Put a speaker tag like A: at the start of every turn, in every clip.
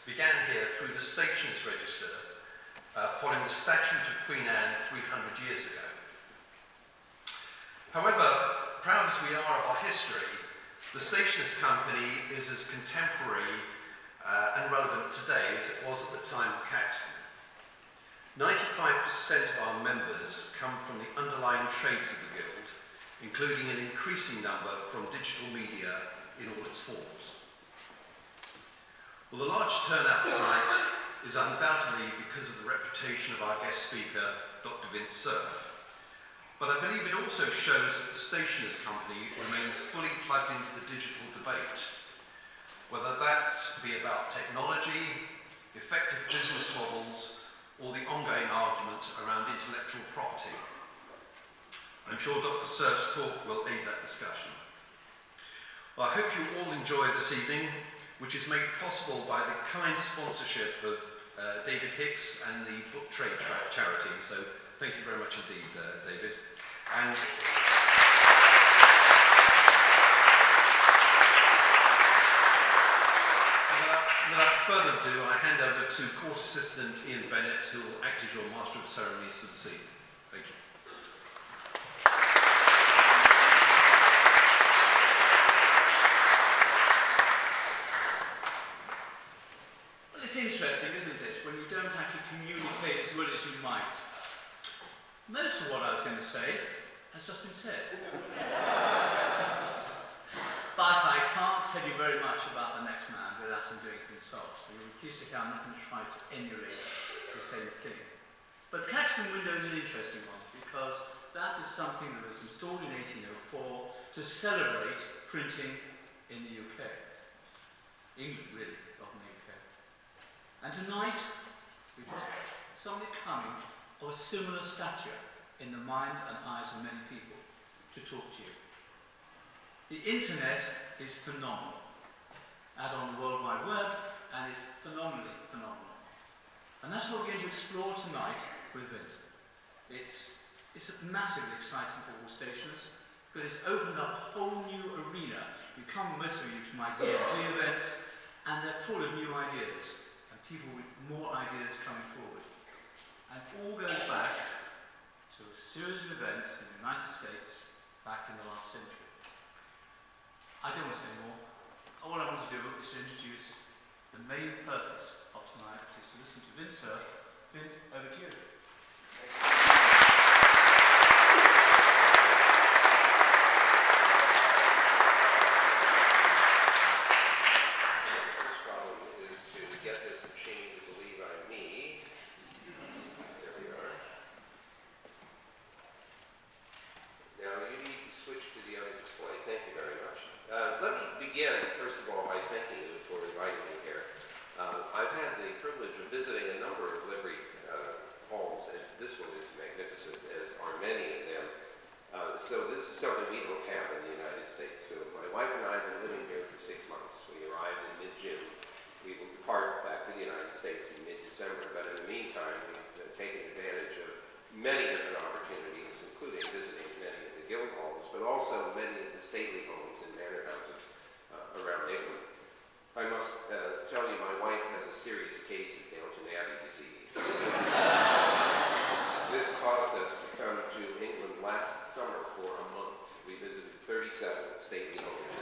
A: began here through the Stationers' Register, following the Statute of Queen Anne 300 years ago. However, proud as we are of our history, the Stationers' Company is as contemporary and relevant today as it was at the time of Caxton. 95% of our members come from the underlying trades of the Guild, including an increasing number from digital media in all its forms. Well, the large turnout tonight is undoubtedly because of the reputation of our guest speaker, Dr. Vinton Cerf. But I believe it also shows that the Stationers' Company remains fully plugged into the digital debate, whether that be about technology, effective business models, or the ongoing argument around intellectual property. I'm sure Dr. Cerf's talk will aid that discussion. Well, I hope you all enjoy this evening, which is made possible by the kind sponsorship of David Hicks and the Book Trade Charity. So thank you very much indeed, David. And without further ado, I hand over to Court Assistant Ian Bennett, who will act as your Master of Ceremonies for this evening. Thank you.
B: It's interesting, isn't it, when you don't actually communicate as well as you might. Most of what I was going to say has just been said. But I can't tell you very much about the next man without him doing it himself. So you'll be pleased to hear I'm not going to try to emulate the same thing. But Caxton window is an interesting one because that is something that was installed in 1804 to celebrate printing in the UK. England, really, not in the UK. And tonight, we've got somebody coming of a similar stature in the mind and eyes of many people to talk to you. The internet is phenomenal. Add on the World Wide Web, and it's phenomenally phenomenal. And that's what we're going to explore tonight with Vinton. It's massively exciting for all stationers, but it's opened up a whole new arena. You come, most of you, to my D&G events, and they're full of new ideas. People with more ideas coming forward. And it all goes back to a series of events in the United States back in the last century. I don't want to say more. All I want to do is to introduce the main purpose of tonight, which is to listen to Vinton Cerf. Vint, over to you.
C: So this is something we don't have in the United States. So my wife and I have been living here for 6 months. We arrived in mid-June. We will depart back to the United States in mid-December. But in the meantime, we've taken advantage of many different opportunities, including visiting many of the guild halls, but also many of the stately homes and manor houses around England. I must tell you, my wife has a serious case of Downton Abbey disease. This caused us to come to England last summer for a month. We visited 37 stately homes.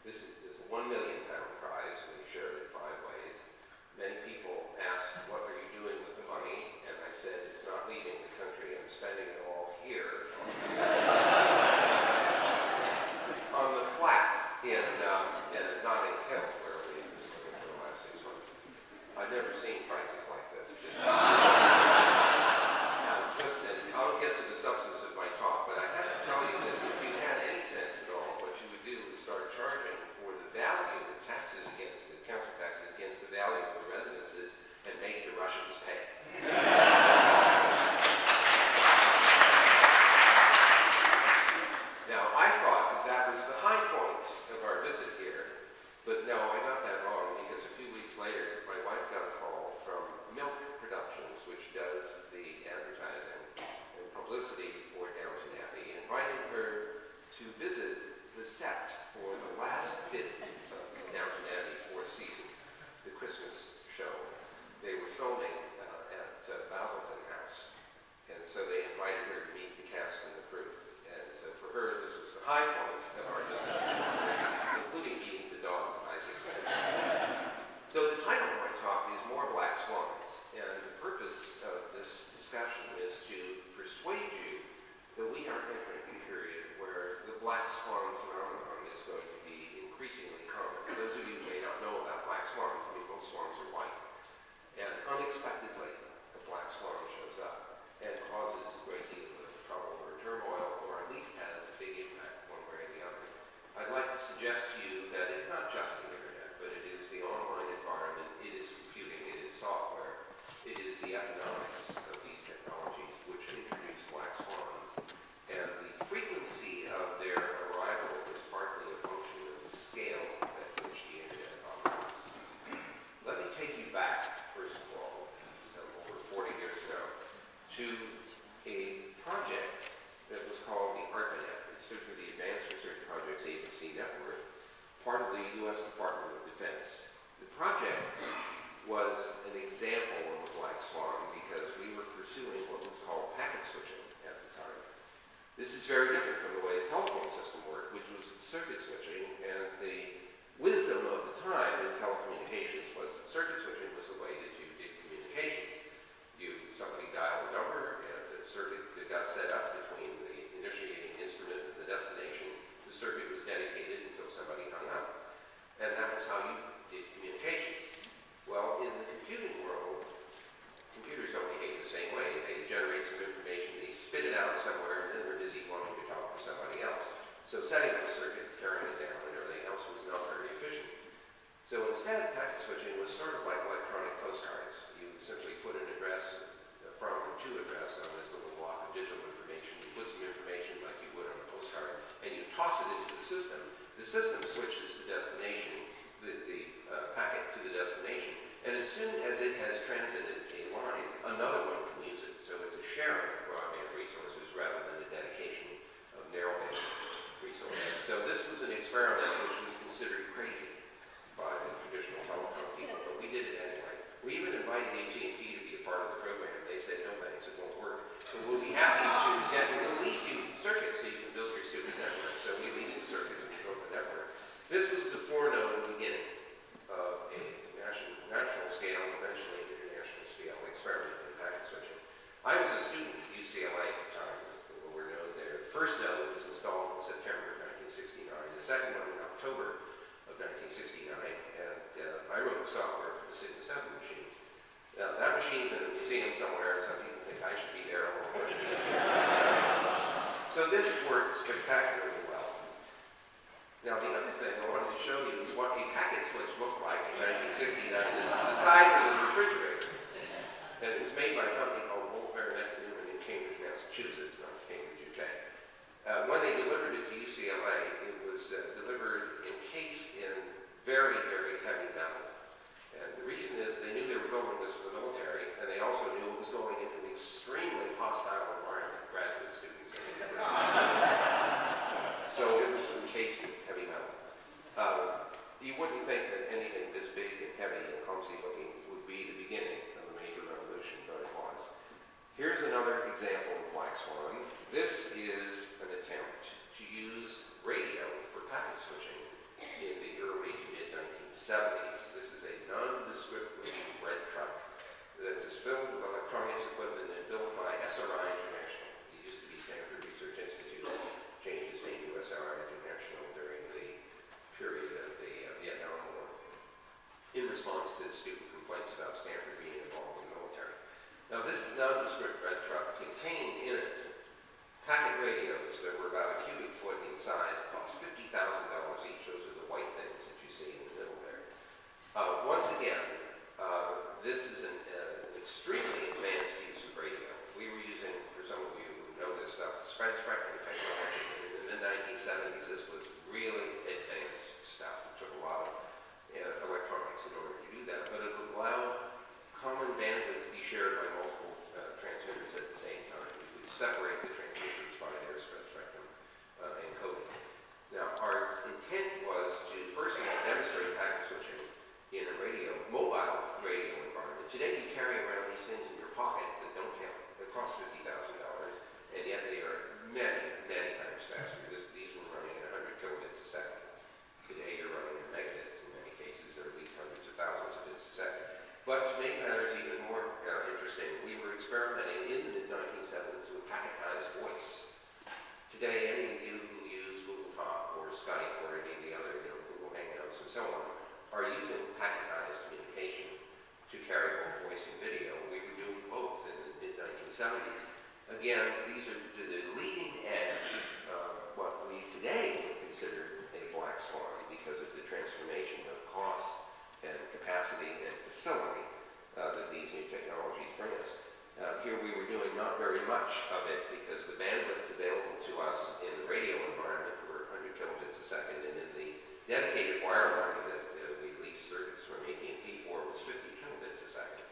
C: This is a £1 million prize. We share it in 5 ways. Many people asked, what are you doing with the money? And I said, it's not leaving the country. I'm spending it all here on the flat in Notting Hill, where we've been living for the last 6 months. I've never seen prices like this. I'll get to the substance of my talk, but I have to tell you that if you had any sense at all, what you would do is start charging for the value of taxes against the council taxes against the value of the residences and make the Russians pay. Now, I thought that was the high point of our visit here, but no, I got that wrong, because a few weeks later, my wife got a call from Milk Productions, which does the advertising and publicity for Downton Abbey, inviting her to visit the set for the last bit of Downton Abbey 4th season, the Christmas show. They were filming at Basildon House, and so they invited her to meet the cast and the crew. And so for her, this was the high point of our visit, including meeting the dog, I suspect. So the title of my talk is More Black Swans, and the purpose of this discussion is to persuade you that we are entering a period where the black swan phenomenon is going to be increasingly common. Those of you who may not know about black swans, I mean, most swans are white. And unexpectedly, a black swan shows up and causes a great deal of trouble or turmoil, or at least has a big impact one way or the other. I'd like to suggest to you that it's not just the internet, but it is the online environment, it is computing, it is software, it is the economics of these technologies which introduce black swans. And the frequency of their arrival is partly a function of the scale at which the internet operates. Let me take you back, first of all, so over 40 years ago, to a project that was called the ARPANET. It stood for the Advanced Research Projects Agency Network, part of the U.S. Department of Defense. The project was an example of a black swan because we were pursuing what was called packet switching at the time. This is very different from the way the telephone system worked, which was circuit switching, and the wisdom of the time in telecommunications was that circuit switching was the way that you did communications. Somebody dialed a number, and the circuit that got set up between the initiating instrument and the destination, the circuit was dedicated until somebody hung up. And that was how you did communications. Well, in the computing world, computers don't behave the same way. They generate some information, they spit it out somewhere, and then they're busy wanting to talk to somebody else. So setting up a circuit, tearing it down, and everything else was not very efficient. So instead, packet switching was sort of like electronic postcards. You simply put an address from and to address on this little block of digital information. You put some information like you would on a postcard, and you toss it into the system. The system switches the destination, the packet to the destination, and as soon as it has transited a line, another one can use it. So it's a sharing of broadband resources rather than a dedication of narrowband resources. So this was an experiment which was considered crazy by the traditional telecom people, but we did it anyway. We even invited AT&T to be a part of the program. They said, no thanks, it won't work. But we'll be happy to lease you circuits so you can build your stupid network. So we leased the circuits and we built the network. This was the foreknown beginning of a national scale, and eventually international scale experiment in packet switching. I was a student at UCLA at the time, as the we're known there. The first node was installed in September of 1969. The second one in October of 1969, and I wrote the software for the Sigma 7 machine. Now, that machine's in a museum somewhere, and some people think I should be there. So this worked spectacularly well. Now, the other thing I wanted to show you is what a packet switch looked like in 1969. This is the size of a refrigerator. And it was made by a company called Bolt Baronet Newman in Cambridge, Massachusetts, not Cambridge, UK. When they delivered it to UCLA, it was delivered encased in very, very heavy metal. And the reason is they knew they were building this for the military, and they also knew it was going into an extremely hostile environment, graduate students and universities. So it was encased in heavy metal. You wouldn't think that anything this big and heavy and clumsy looking would be the beginning of a major revolution, but it was. Here's another example of black swan. This is an attempt to use radio for packet switching in contained in it packet radios that were about a cubic foot in size, cost $50,000 each. Those are the white things that you see in the middle there. Once again, this is an extremely advanced use of radio. We were using, for some of you who know this stuff, spectrum technology. In the mid-1970s, this was really advanced stuff. It took a lot of electronics in order to do that, but it would allow common bandwidth to be shared by multiple transmitters at the same time. We would separate the transmitters by their spectrum encoding. Now, our intent was to, first of all, demonstrate packet switching in a mobile radio environment. Today, you carry around these things in your pocket that don't count. They cost $50,000, and yet they are many, many times faster. These were running at 100 kilobits a second. Today, you're running at megabits in many cases, or at least hundreds of thousands of bits a second. But to make matters even more interesting, we were experimenting in the mid-1970s with packetized voice. Today, any of you who use Google Talk or Skype or any of the other, Google Hangouts and so on, are using packetized communication to carry both voice and video. We were doing both in the mid-1970s. Again, these are to the leading edge of what we today would consider a black swan because of the transformation of cost and capacity and facility that these new technologies bring us. Here we were doing not very much of it because the bandwidths available to us in the radio environment were 100 kilobits a second, and in the dedicated wireline that we leased circuits from AT&T for was 50 kilobits a second.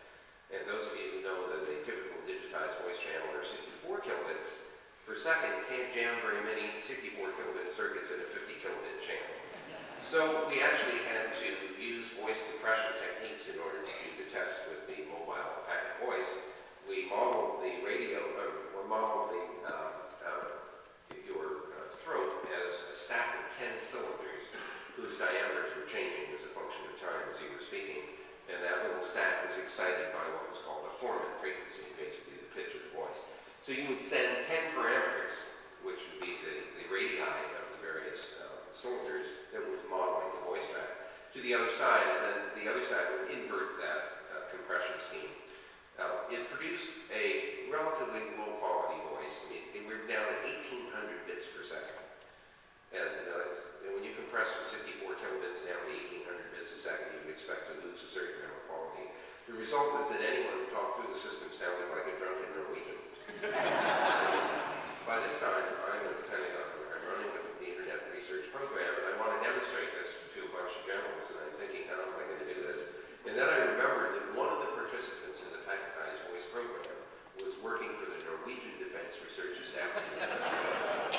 C: And those of you who know that a typical digitized voice channel are 64 kilobits per second, you can't jam very many 64 kilobit circuits in a 50 kilobit channel. So we actually had to use voice compression techniques in order to do the test with the mobile packet voice. We modeled the radio, or modeled your throat as a stack of 10 cylinders whose diameters were changing as a function of time as you were speaking. And that little stack was excited by what was called a formant frequency, basically the pitch of the voice. So you would send 10 parameters, which would be the radii of the various cylinders that was modeling the voice track, to the other side, and then the other side would invert that compression scheme. It produced a relatively low quality voice. I mean, we're down at 1800 bits per second. And when you compress from 64 kilobits down to 1800 bits a second, you would expect to lose a certain amount of quality. The result was that anyone who talked through the system sounded like a drunken Norwegian. By this time, I'm at the Pentagon. I'm running with the Internet Research Program, and I want to demonstrate this to a bunch of generals, and I'm thinking, how am I going to do this? And then I remembered that one of the participants in the packetized voice program was working for the Norwegian Defense Research Establishment.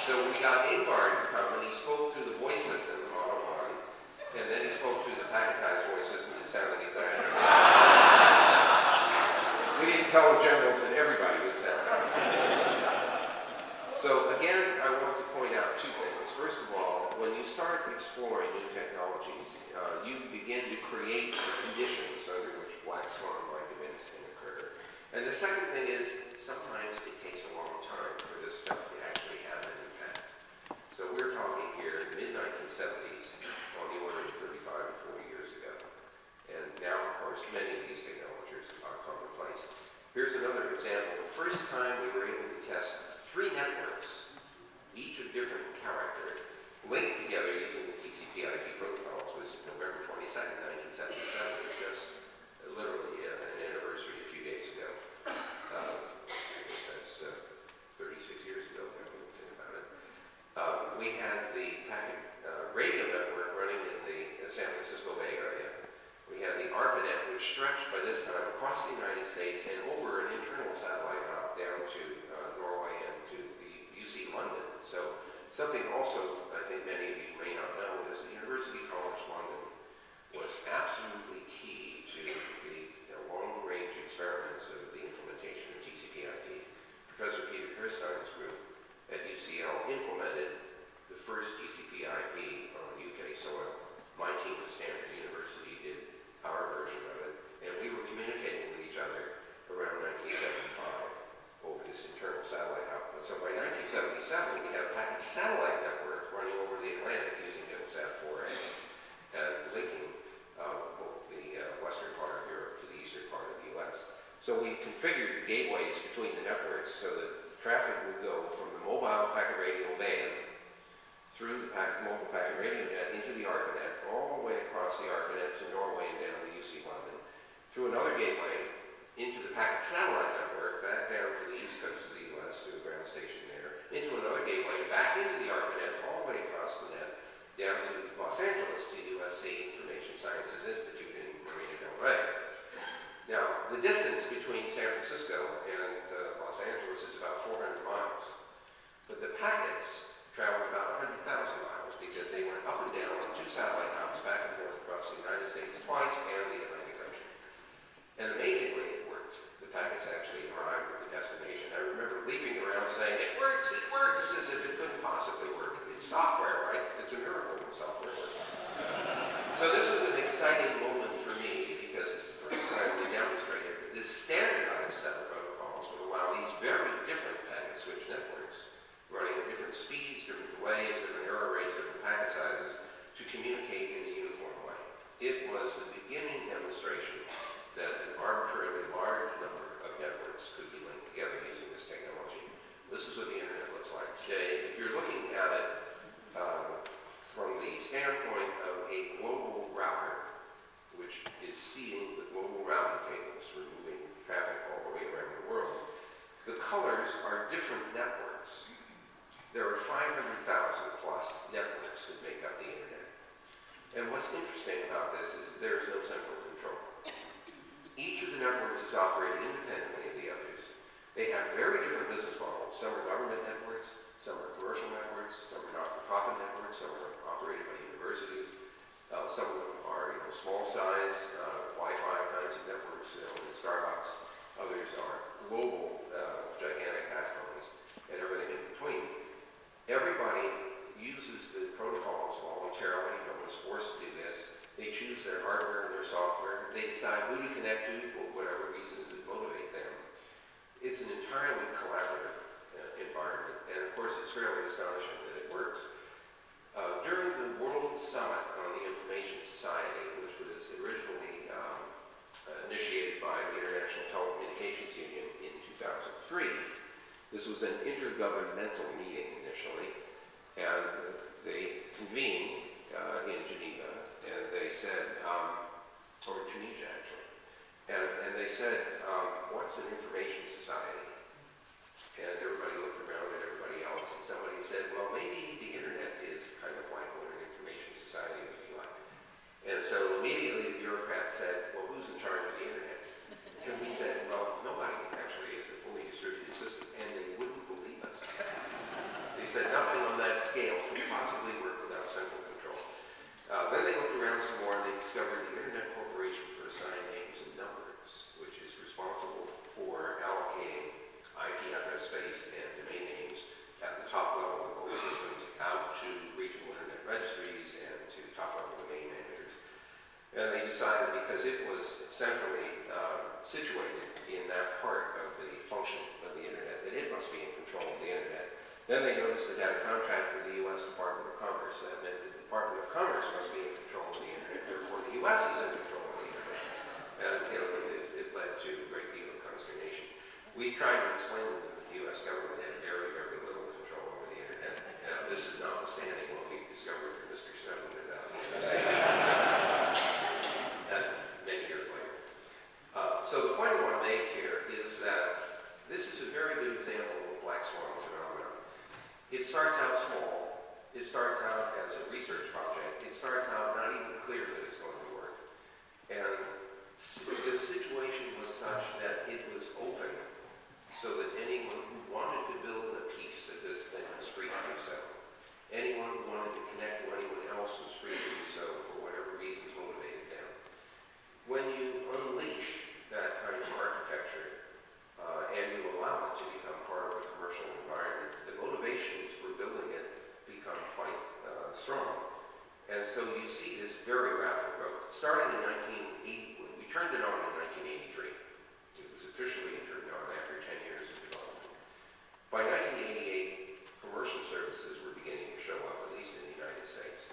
C: So we got Ingvar to come, and he spoke through the voice system, Autobahn, and then he spoke through the packetized voice system that sounded exactly like we didn't tell the generals that everybody would sound like. So again, I want to point out two things. First of all, when you start exploring new technologies, you begin to create the conditions under which black swan-like events can occur. And the second thing is, sometimes it takes a long time for this stuff to actually happen in fact. So we're talking here in the mid-1970s, on the order of 35 or 40 years ago. And now, of course, many of these technologies are commonplace. Here's another example. The first time we were able to test 3 networks, each of different character, linked together using the TCP/IP protocols was November 22nd, 1977. It was just literally an anniversary a few days ago. I guess that's 36 years ago, if I think about it. We had the packet radio network running in the San Francisco Bay Area. We had the ARPANET, which stretched by this time across the United States and over an internal satellite hop down to Norway and to the UC London. So something also I think many of you may not know is the University College London was absolutely key to the long-range experiments of the implementation of TCP/IP. Professor Peter Kirstein's group at UCL implemented the first TCP/IP on UK soil. My team at Stanford University did our version of it, and we were communicating with each other around 1975 over this internal satellite hub. So by 1977, we had a packet satellite network running over the Atlantic using Intelsat 4A and linking both the western part of Europe to the eastern part of the US. So we configured the gateways between the networks so that traffic would go from the mobile packet radio band through the mobile packet radio net into the ARPANET, all the way across the ARPANET to Norway and down to UC London, through another gateway into the packet satellite network, back down to the east coast of the U.S. to a ground station there, into another gateway, back into the ARPANET, all the way across the net, down to Los Angeles to USC Information Sciences Institute in Marina del Rey. Now, the distance between San Francisco and Los Angeles is about 400 miles, but the packets traveled about 100,000 miles because they went up and down on 2 satellite hubs back and forth across the United States twice and the Atlantic Ocean. And amazingly, it worked. The packets actually arrived at the destination. I remember leaping around saying, it works, as if it couldn't possibly work. It's software, right? It's a miracle when software works. So this was an exciting moment for me because it's the first time we demonstrated that this standardized set of protocols would allow these very different packet switch networks running at different speeds, different delays, different error rates, different packet sizes to communicate in a uniform way. It was the beginning demonstration that an arbitrarily large number of networks could be linked together using this technology. This is what the internet looks like today. If you're looking at it from the standpoint of a global router, which is seeing the global routing tables for moving traffic all the way around the world, the colors are different networks. There are 500,000 plus networks that make up the internet. And what's interesting about this is that there is no central control. Each of the networks is operated independently of the others. They have very different business models. Some are government networks, some are commercial networks, some are not-for-profit networks, some are operated by universities. Some of them are small size, Wi-Fi kinds of networks, in Starbucks. Others are global, gigantic backbones, and everything in between. Everybody uses the protocols voluntarily. No one's forced to do this. They choose their hardware and their software. They decide who to connect to for whatever reasons that motivate them. It's an entirely collaborative environment, and of course it's fairly astonishing that it works. During the World Summit on the Information Society, which was originally initiated by the International Telecommunications Union in 2003, this was an intergovernmental meeting initially, and they convened in Geneva, and they said, or Tunisia actually, and they said, what's an information society? And everybody looked around at everybody else, and somebody said, well, maybe the internet is kind of like what an information society would be like. And so immediately the bureaucrats said, well, who's in charge of the internet? And we said, well, nobody actually is a fully distributed system, and they wouldn't believe us. They said nothing on that scale could possibly work without central control. Then they looked around some more, and they discovered the Internet Corporation for Assigned Names and Numbers, which is responsible for allocating IP address space and domain names at the top level of both systems out to regional internet registries and to top-level domain managers. And they decided, because it was centrally situated in that part of the function of the internet, that it must be in control of the internet. Then they noticed it had a contract with the U.S. Department of Commerce. That meant that the Department of Commerce must be in control of the internet. Therefore, the U.S. is in control of the internet. And it led to a great deal of consternation. We tried to explain to them that the U.S. government had very, very little control over the internet. Now, this is notwithstanding what we discovered from Mr. Snowden about the and many years later. So the point I want to make here is that this is a very good example of the black swan phenomenon. It starts out small. It starts out as a research project. It starts out not even clear that it's going to work. And the situation was such that it was open so that anyone who wanted to build a piece of this thing was free to do so. Anyone who wanted to connect to anyone else was free to do so for whatever reasons motivated them. When you unleash that kind of architecture and you allow it to become part of a commercial environment, the motivations for building it become quite strong. And so you see this very rapid growth. Starting in 1980, we turned it on in 1983. It was officially turned on after 10 years of development. By 1988, commercial services were beginning to show up, at least in the United States.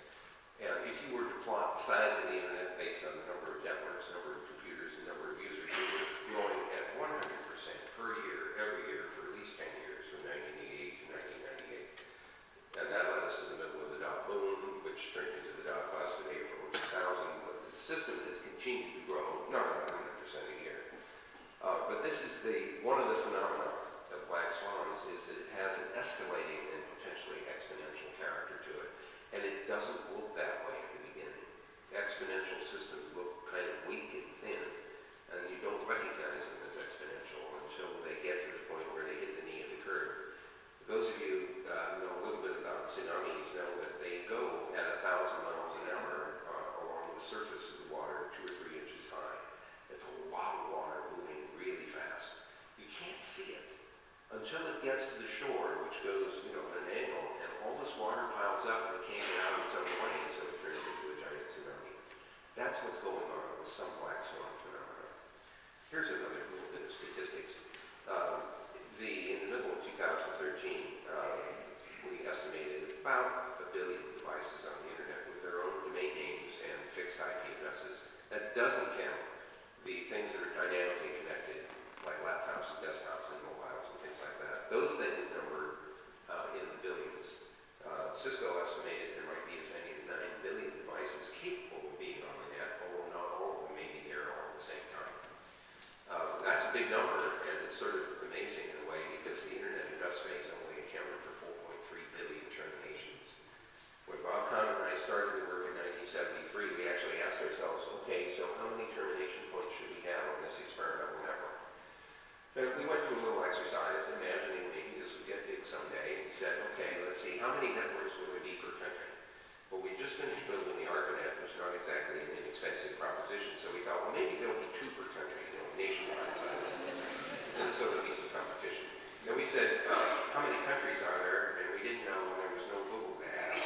C: And if you were to plot the size of the internet based on the number of networks, number of computers, and number of users, it was growing at 100% per year, every year, for at least 10 years, from doesn't look that way at the beginning. Exponential systems look kind of weak and thin, and you don't recognize them as exponential until they get to the point where they hit the knee of the curve. Those of you who know a little bit about tsunamis know that they go at 1,000 miles an hour along the surface of the water, 2 or 3 inches high. It's a lot of water moving really fast. You can't see it until it gets to the shore, which goes, at an angle, and all this water piles up and it can't get out of its own way, so it turns into a giant tsunami. That's what's going on with some black swan phenomena. Here's another little bit of statistics. In the middle of 2013, we estimated about 1 billion devices on the internet with their own domain names and fixed IP addresses. That doesn't count the things that are dynamically connected, like laptops and desktops and mobiles and things like that. Those things number in the billions. Cisco estimated there might be as many as 9 billion devices capable of being on the net, although not all of them may be there all at the same time. That's a big number, and it's sort of amazing in a way because the internet address space only accounted for 4.3 billion terminations. When Bob Kahn and I started to work in 1973, we actually asked ourselves, okay, so how many termination points should we have on this experimental network? And we went through a little exercise, imagining maybe this would get big someday, and we said, okay, let's see, how many networks will there be per country? Well, we just finished building the ARPANET, which is not exactly an inexpensive proposition, so we thought, well, maybe there'll be 2 per country, nationwide size. And so there'll be some competition. Then we said, how many countries are there? And we didn't know when there was no Google to ask.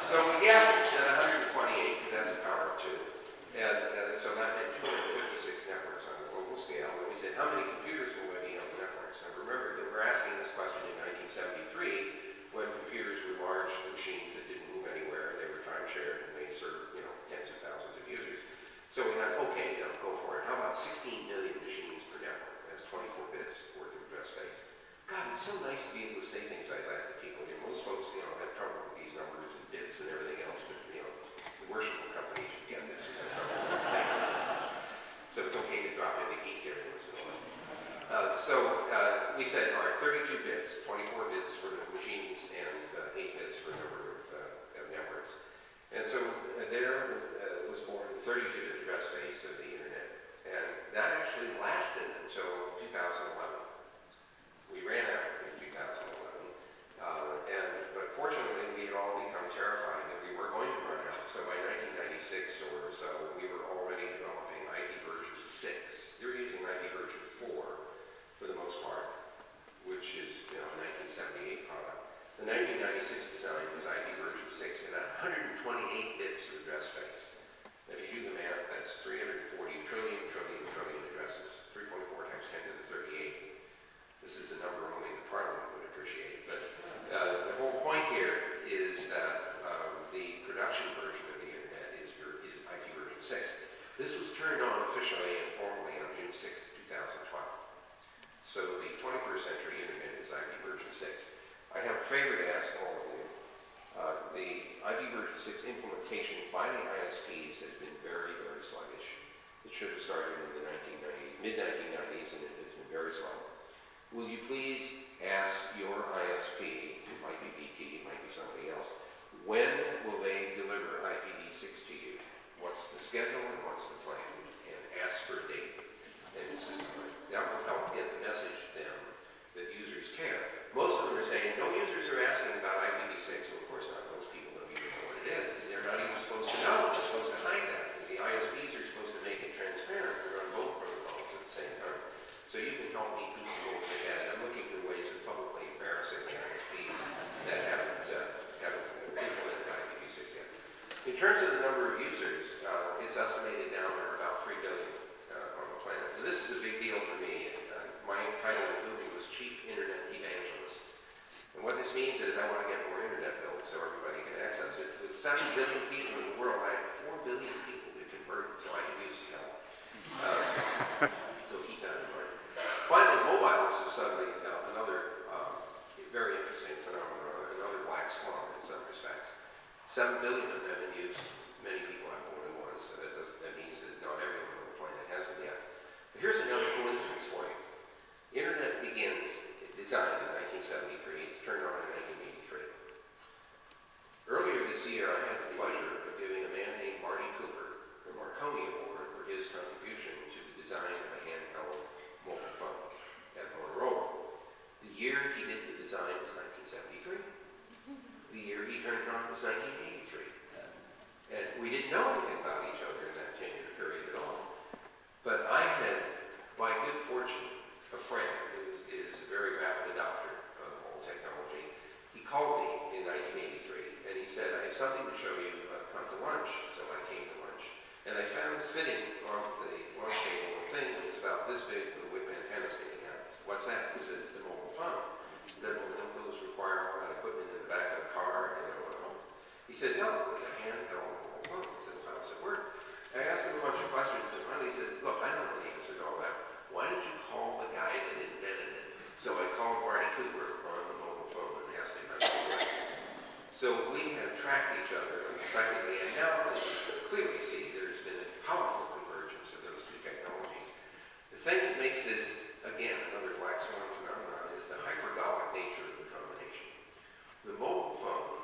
C: So we guessed at 128, because that's a power of 2. And so that meant 256 networks on a global scale. And we said, how many computers will there be on the networks? And remember that we're asking this question in 1973 when computers were large machines that didn't move anywhere. They were time-shared and they served, tens of thousands of users. So we thought, okay, go for it. How about 16 million machines per network? That's 24 bits worth of address space. God, it's so nice to be able to say things like that to people. Most folks, have trouble with these numbers and bits and everything else, but, the worshipful companies should get this. So it's okay to drop in a geek every once in a while. We said, all right, 32 bits, 24 bits for the machines, and 8 bits for a number of networks. And so there was born the 32-bit address space of the internet. And that actually lasted until 2011. We ran out in 2011. But fortunately, we had all become terrified that we were going to run out. So by 1996 or so, we were already developing IP version 6. They were using IP version 4 for the most part, which is a 1978 product. The 1996 design was IP version 6 and 128 bits of address space. If you do the math, that's 340 trillion addresses. 3.4 times 10 to the 38. This is a number only the Parliament would appreciate. But the whole point here is that the production version of the internet is IP version 6. This was turned on officially and formally on June 6, 2012. So the 21st century internet is IP version 6. I have a favor to ask all of you. The IP version 6 implementation by the ISPs has been very, very sluggish. It should have started in the mid-1990s, and it has been very slow. Will you please ask your ISP, it might be BT, it might be somebody else, when will they deliver IPv6 to you? What's the schedule and what's the plan? And ask for a date and insist on it. That will help get the message to them that users care. Most of them are saying, no users are asking about IPv6. Well, of course not. Most people don't even know what it is. And they're not even supposed to know. They're supposed to hide that. And the ISPs are supposed to make it transparent and run both protocols at the same time. So you can help me beat the rules like that. I'm looking for ways of publicly embarrassing the ISPs that haven't implemented IPv6 yet. In terms of the number of users, it's estimated now there are about 3 billion on the planet. Now, this is a big deal for me. My title in the movie was Chief Internet Evangelist. And what this means is I want to get more internet built so everybody can access it. With 7 billion people in the world, I have 4 billion people to convert, so I can use some help. So keep that in mind. Finally, mobiles is suddenly another very interesting phenomenon, another black swan in some respects. 7 billion of them in use. Many people have more than one, so that means that not everyone on the planet has it yet. But here's another coincidence for you. Internet begins, designed in 1973, it's turned on in 1983. something to show you, come to lunch. So I came to lunch. And I found sitting on the lunch table a thing that was about this big with a whip antenna sticking out. I said, what's that? He said, it's a mobile phone. He said, well, don't those require all that equipment in the back of the car? He said, no, it's a handheld mobile phone. I said, well, how does it work? I asked him a bunch of questions, and finally he said, look, I don't know the answer to all that. Why don't you call the guy that invented it? So I called Barney Cooper on the mobile phone and asked him how to do it. So we have tracked each other unexpectedly, and now you can clearly see there's been a powerful convergence of those two technologies. The thing that makes this, again, another black swan phenomenon is the hypergolic nature of the combination. The mobile phone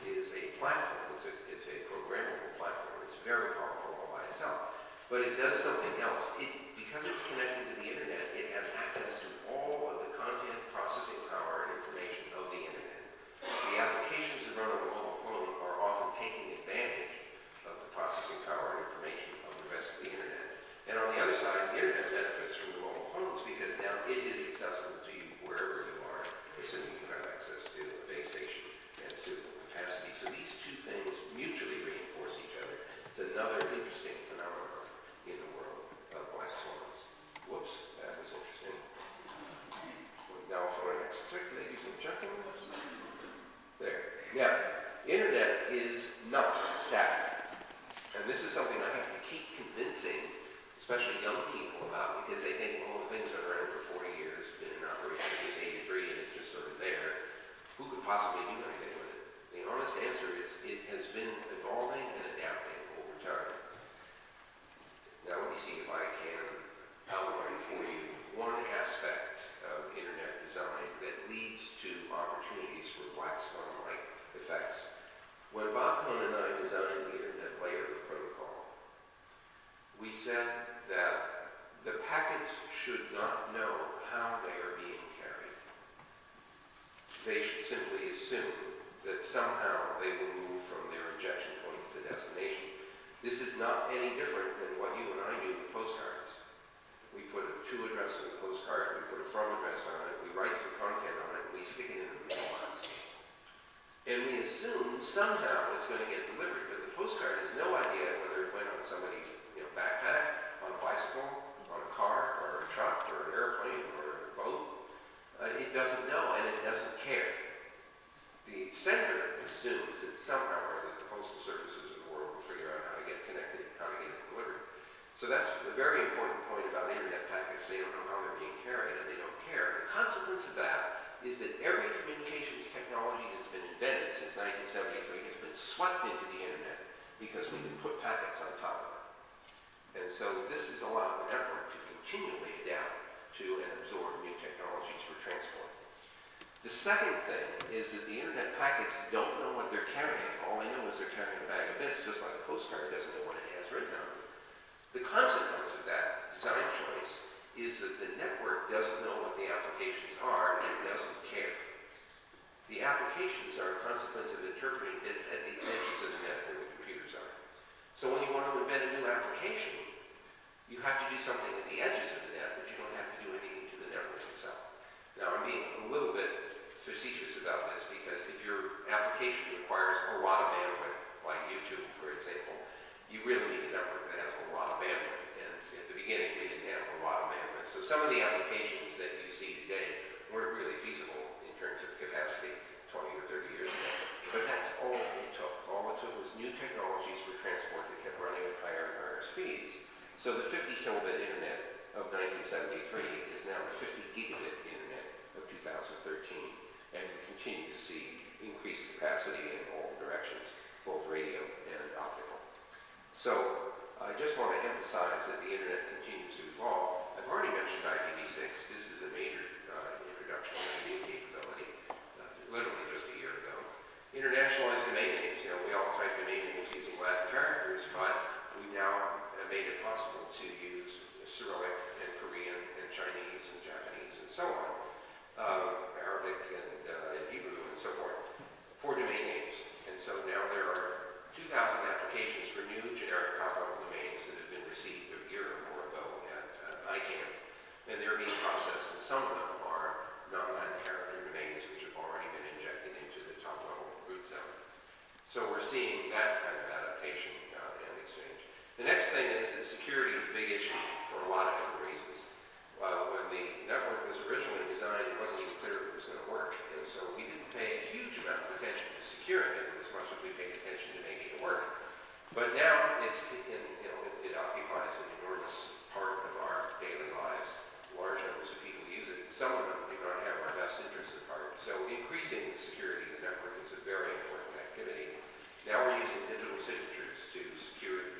C: is a platform, it's a programmable platform. It's very powerful all by itself. But it does something else. Because it's connected to the internet, it has access to all of the content, processing power, and information of the internet. The applications that run on the mobile phone are often taking advantage of the processing power and information of the rest of the internet. And on the other side, the internet benefits from the mobile phones because now it is accessible to you wherever you are, assuming you have access to a base station and suitable capacity. So these two things mutually reinforce each other. It's another interesting phenomenon in the world of black swans. Whoops, that was interesting. Now for our next trick, ladies and gentlemen. There. Now, internet is not static. And this is something I have to keep convincing, especially young people about, because they think, well, the thing's been around for 40 years, been in operation since '83, and it's just sort of there. Who could possibly do anything with it? The honest answer is it has been evolving and adapting over time. Now let me see if I can outline for you one aspect of internet design that leads to opportunities for black swan-like effects. When Bob Cohn and I designed the internet layer protocol, we said that the packets should not know how they are being carried. They should simply assume that somehow they will move from their injection point to the destination. This is not any different than what you and I do with postcards. We put a to address on the postcard, we put a from address on it, we write some content on it, and we stick it in the mailbox. And we assume somehow it's going to get delivered, but the postcard has no idea whether it went on somebody's backpack, on a bicycle, on a car, or a truck, or an airplane, or a boat. It doesn't know, and it doesn't care. The sender assumes that somehow or other the postal services of the world will figure out how to get connected, how to get it delivered. So that's a very important point about internet packets. They don't know how they're being carried, and they don't care. The consequence of that is that every communications technology that's been invented since 1973 has been swept into the internet because we can put packets on top of it. And so this has allowed the network to continually adapt to and absorb new technologies for transport. The second thing is that the internet packets don't know what they're carrying. All they know is they're carrying a bag of bits, just like a postcard doesn't know what it has written on it. The consequence of that design choice is that the network doesn't know what the applications are and it doesn't care. The applications are a consequence of interpreting bits at the edges of the net where the computers are. So when you want to invent a new application, you have to do something at the edges of the net, but you don't have to do anything to the network itself. Now I'm being a little bit facetious about this because if your application requires a lot of bandwidth, like YouTube, for example, you really need a network that has a lot of bandwidth. And at the beginning, we didn't have a lot of bandwidth. So some of the applications that you see today weren't really feasible in terms of capacity 20 or 30 years ago. But that's all it took. All it took was new technologies for transport that kept running at higher and higher speeds. So the 50 kilobit internet of 1973 is now the 50 gigabit internet of 2013. And we continue to see increased capacity in all directions, both radio and optical. So I just want to emphasize that the internet continues to evolve. I've already mentioned IPv6. This is a major introduction of a new capability, literally just a year ago. Internationalized domain names. We all type domain names using Latin characters, but we now have made it possible to use Cyrillic and Korean and Chinese and Japanese and so on, Arabic and Hebrew and so forth, for domain names. And so now there are 2,000 applications for new generic top-level domains that have been received a year or more ago at ICANN. And they're being processed, and some of them are non-Latin character domains which have already been injected into the top-level root zone. So we're we're seeing that kind of adaptation and exchange. The next thing is that security is a big issue for a lot of different reasons. When the network was originally designed, it wasn't even clear if it was going to work. And so we didn't pay a huge amount of attention to securing it as much as we paid attention to making it work. But now it occupies an enormous part of our daily lives. Large numbers of people use it. Some of them do not have our best interests at heart. So increasing the security of the network is a very important activity. Now we're using digital signatures to secure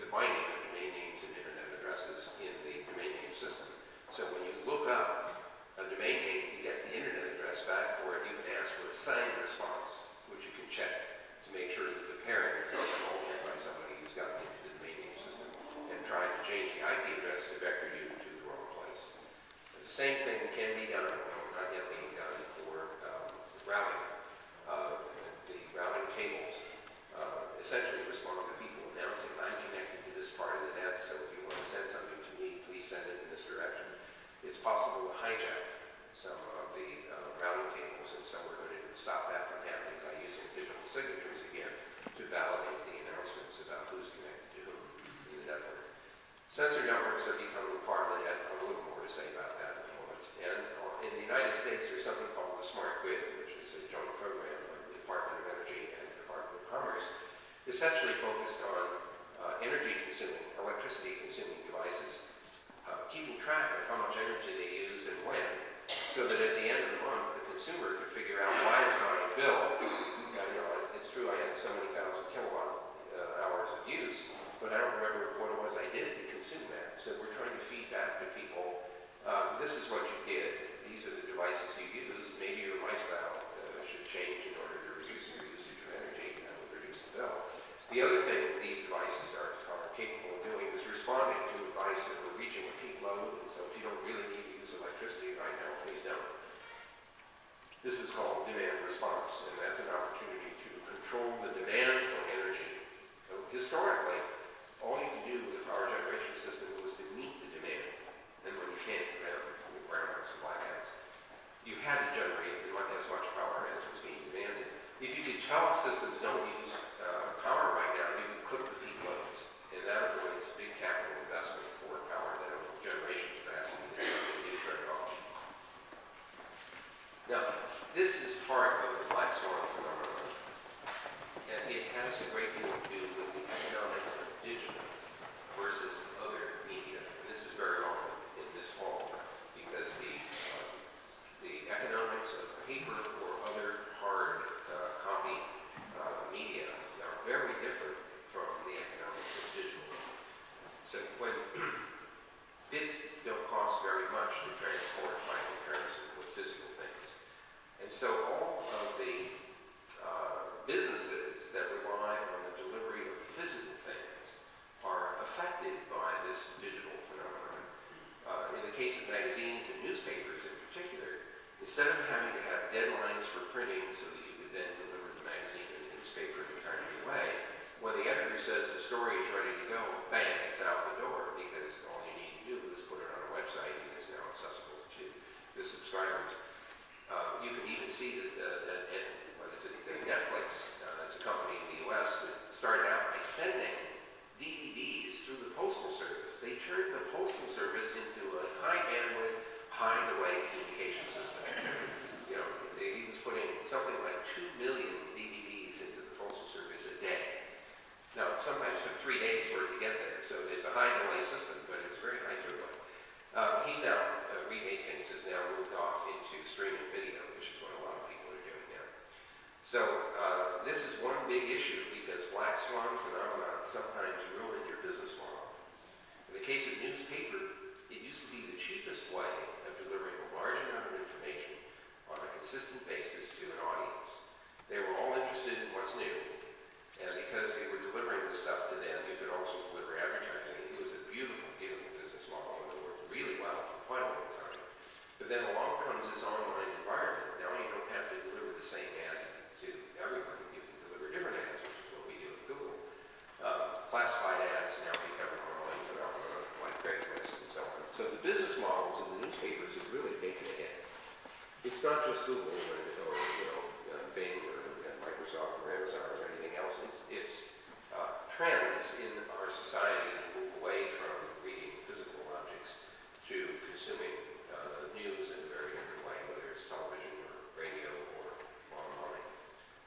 C: the binding of domain names and internet addresses in the domain name system. So when you look up a domain name to get the internet address back for it, you can ask for a signed response, which you can check to make sure that the parent is not altered by somebody who's gotten into the domain name system and tried to change the IP address to vector you to the wrong place. The same thing can be done, not yet being done, for routing. The routing tables essentially respond to people announcing, I'm connected to this part of the net, so if you want to send something to me, please send it in this direction. It's possible to hijack some of the routing tables, and so we're going to stop that from happening by using digital signatures again to validate the announcements about who's connected to whom in the network. Sensor networks are becoming part of the net. I'll have a little more to say about that in a moment. And in the United States, there's something called the Smart Grid, which is a joint program of the Department of Energy and the Department of Commerce, essentially focused on energy-consuming, electricity-consuming devices, keeping track of how much energy they used and when, so that at the end of the month, the consumer could figure out why is my bill, it's true I had so many thousand kilowatt hours of use, but I don't remember what it was I did to consume that. So we're trying to feed back to people, this is what you did, these are the devices you use, maybe your lifestyle should change in order to reduce your usage of energy and reduce the bill. The other thing that these devices are capable of doing is responding to advice that we're reaching a peak load, and so if you don't really need to use electricity right now, please don't. This is called demand response, and that's an opportunity to control the demand for energy. So historically, all you could do with a power generation system was to meet the demand. And when you can't with brownouts and blackouts, you had to generate as much power as was being demanded. If you could tell systems don't use power right now, you could clip the peak loads. And that avoids big capital investment for power that have generation capacity that you can use very often. Now, this is part of the black swan phenomenon. And it has a great deal to do with the economics of digital versus other media. And this is very often in this hall because the economics of paper or other hard copy media are very different from the economics of digital. So when bits don't cost very much to transport by comparison with physical things. And so all of the businesses that rely on the delivery of physical things are affected by this digital phenomenon. In the case of magazines and newspapers in particular, instead of having to have deadlines for printing so that you could then deliver the magazine and the newspaper in a timely way, when the editor says the story is ready to go, bang, it's out the door, because all you need to do is put it on a website and it's now accessible to the subscribers. You can even see that Netflix, it's a company in the US that started out by sending DVDs through the Postal Service. They turned the Postal Service into a high bandwidth, hide-away communication system. He was putting something like 2 million DVDs into the Postal Service a day. Now, sometimes it took 3 days for it to get there, so it's a high-delay system, but it's very high throughput. He's now, Reed Hastings has now moved off into streaming video, which is what a lot of people are doing now. So this is one big issue because black swan phenomenon sometimes ruin your business model. In the case of newspaper, it used to be the cheapest way of delivering a large amount of information on a consistent basis to an audience. They were all interested in what's new, and because they were delivering the stuff to them, you could also deliver advertising. It was a beautiful, beautiful business model, and it worked really well for quite a long time. But then along comes this online environment. Now you don't have to deliver the same ad to everyone. You can deliver different ads, which is what we do at Google. Classified ads now become an online phenomenon, like Craigslist and so on. So the business models in the newspapers have really taken a hit. It's not just Google or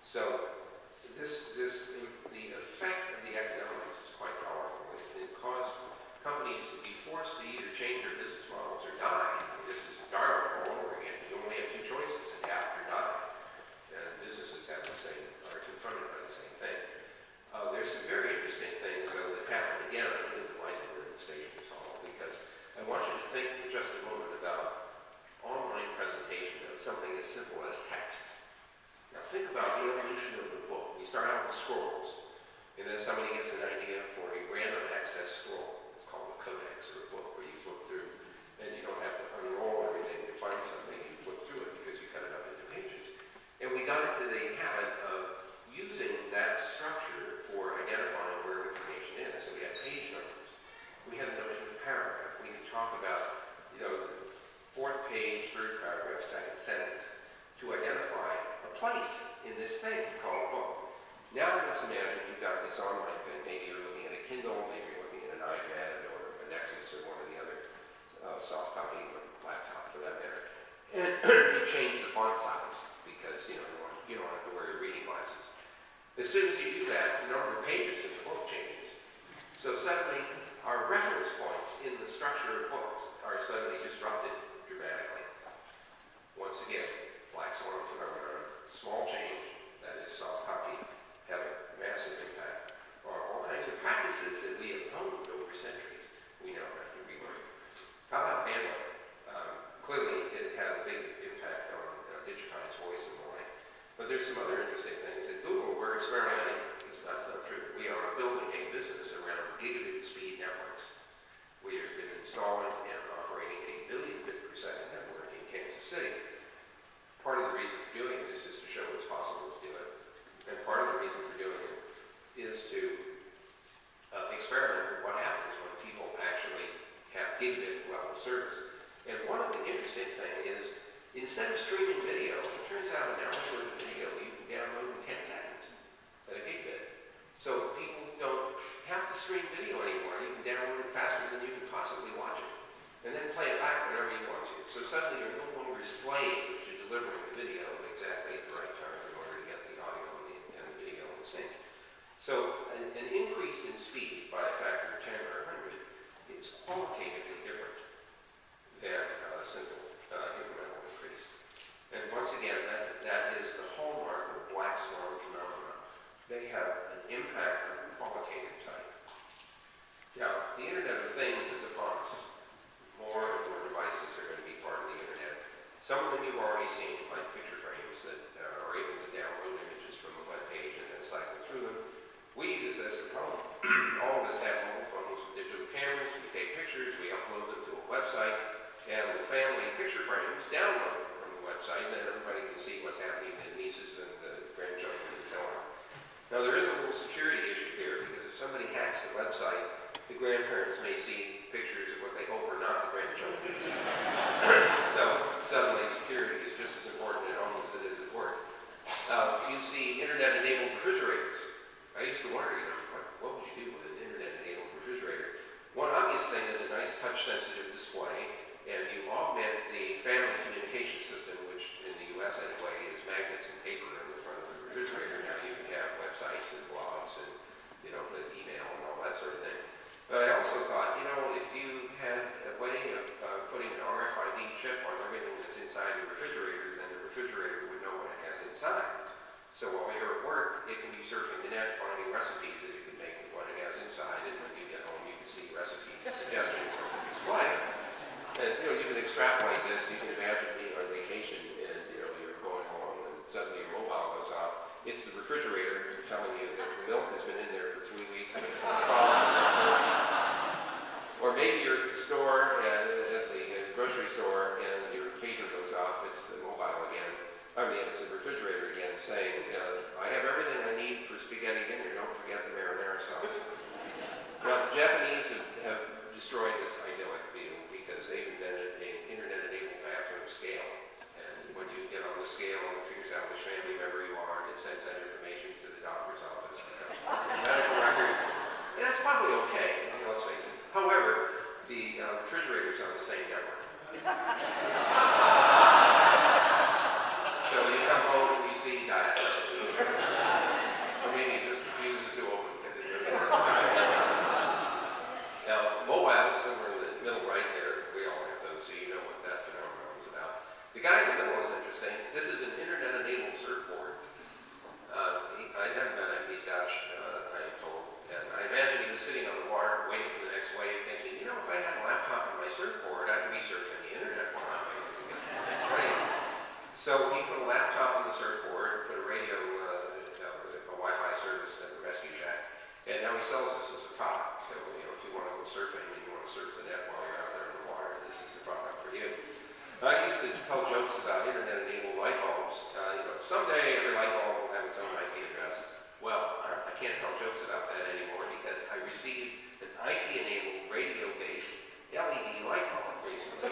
C: So the effect of the economics is quite powerful. It caused companies to be forced to either change their business models or die. This is Darwin all over again. You only have two choices, adapt or die. And businesses have the same, are confronted by the same thing. There's some very interesting things, though, that happen. Again, I'm really delighted we're in the station hall because I want you to think for just a moment about online presentation of something as simple as text. Now think about the evolution of the book. We start out with scrolls, and then somebody gets an idea for a random access scroll. It's called a codex, or a book where you flip through, and you don't have to unroll everything to find something. You flip through it because you cut it up into pages. And we got into the habit of using that structure for identifying where information is. So we had page numbers. We had the notion of paragraph. We could talk about, fourth page, third paragraph, second sentence to identify a place in this thing called a book. Now let's imagine you've got this online thing. Maybe you're looking at a Kindle, maybe you're looking at an iPad or a Nexus or one of the other soft copy laptop for that matter. And you change the font size because you don't have to wear your reading glasses. As soon as you do that, the number of pages in the book changes. So suddenly our reference points in the structure of books are suddenly disrupted dramatically. Once again, black swan phenomenon, small change, that is soft copy, have a massive impact on all kinds of practices that we have honed over centuries. We now have to relearn. How about bandwidth? Clearly, it had a big impact on digitized voice and the like. But there's some other interesting things. At Google, we're experimenting, that's not true. We are building a business around gigabit speed networks. We have been installing and operating a billion-bit-per-second network in Kansas City. Part of the reason for doing this is to show it's possible to do it. And part of the reason for doing it is to experiment with what happens when people actually have gigabit level service. And one of the interesting things is, instead of streaming video, it turns out an hour's worth of video you can download in 10 seconds at a gigabit. So people don't have to stream video anymore. You can download it faster than you can possibly watch it. And then play it back whenever you want to. So suddenly you're no longer a slave to delivering the video exactly at the right time in order to get the audio and the video in sync. So an increase in speed by a factor of 10 or 100 is qualitatively different than a simple incremental increase. And once again, that is the hallmark of the black swan phenomenon. They have an impact of the qualitative type. Now, the Internet of Things is upon us. More and more devices are going to be part of the Internet. Some of them you've already seen, like picture frames that are able to download images from a web page and then cycle through them. We use this at home. All of us have mobile phones with digital cameras. We take pictures, we upload them to a website, and the family picture frames download from the website, and then everybody can see what's happening to the nieces and the grandchildren and so on. Now there is a little security issue here, because if somebody hacks the website, the grandparents may see pictures of what they hope are not the grandchildren. So suddenly security is just as important at home as it is at work. You see internet-enabled refrigerators. I used to wonder, what would you do with an internet-enabled refrigerator? One obvious thing is a nice touch-sensitive display, and you augment the family communication system, which in the US anyway is magnets and paper in the front of the refrigerator. Now you can have websites and blogs and the email and all that sort of thing. But I also thought, if you had a way of putting an RFID chip on everything that's inside the refrigerator, then the refrigerator would know what it has inside. So while you're at work, it can be surfing the net, finding recipes that it can make with what it has inside, and when you get home, you can see recipes and suggestions on the display. And you can extrapolate this. You can imagine being on vacation, and you're going home, and suddenly your mobile goes off. It's the refrigerator telling you that the milk has been in there for 3 weeks and it's not a problem. Or maybe you're at the store, at the grocery store, and your pager goes off. It's the mobile again. It's the refrigerator again saying, I have everything I need for spaghetti dinner. Don't forget the marinara sauce. Now, the Japanese have destroyed this idyllic view because they've invented an internet-enabled bathroom scale. And when you get on the scale, it figures out which family member you are, and it sends that information to the doctor's office. Medical record. And that's probably okay, let's face it. However, the refrigerator's on the same network. So you come home and you see diet recipes. he sells this as a product. So, you know, if you want to go surfing and you want to surf the net while you're out there in the water, this is the product for you. I used to tell jokes about internet-enabled light bulbs. You know, someday every light bulb will have its own IP address. Well, I can't tell jokes about that anymore because I received an IP-enabled radio-based LED light bulb recently.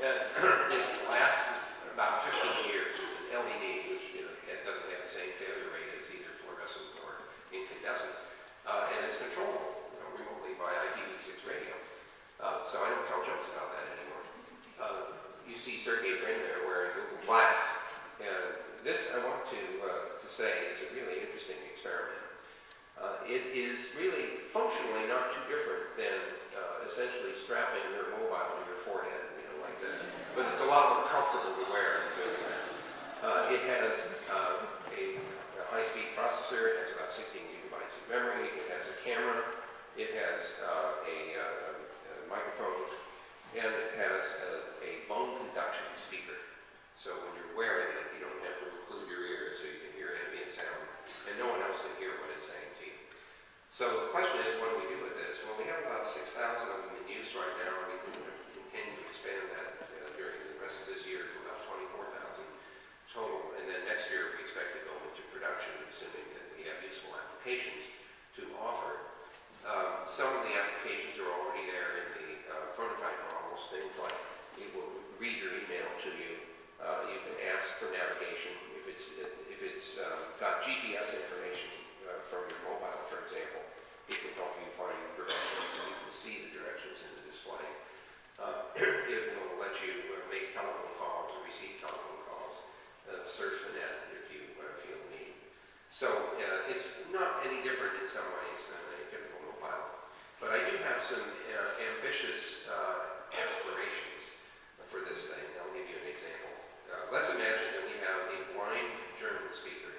C: And it lasts about 15 years. It's an LED, which, you know, it doesn't have the same failure rate as either fluorescent or incandescent. And it's controllable, you know, remotely by IPv6 radio. So I don't tell jokes about that anymore. You see Sergey Brin there wearing Google Glass. And this, I want to say, is a really interesting experiment. It is really functionally not too different than essentially strapping your mobile to your forehead, you know, like this. But it's a lot more comfortable to wear than doing that. It has a high-speed processor. It has about 16 gigabytes of memory. It has a camera. It has a microphone. And it has a bone conduction speaker. So when you're wearing it, you don't have to occlude your ears so you can hear ambient sound. And no one else can hear what it's saying to you. So the question is, what do we do with this? Well, we have about 6,000 of them in use right now, and we can continue to expand that during the rest of this year to about 24,000 total. And then next year, we expect to go into production, assuming that we have useful applications to offer. Some of the applications are already there in the prototype models, things like it will read your email to you. You can ask for navigation. If it's got GPS information from your mobile, for example, it can help you find directions, and you can see the directions in the display. It will let you make telephone calls or receive telephone calls, surf the net if you feel the need. So it's not any different in some ways than a typical mobile. But I do have some ambitious aspirations for this thing. I'll give you an example. Let's imagine that we have a blind German speaker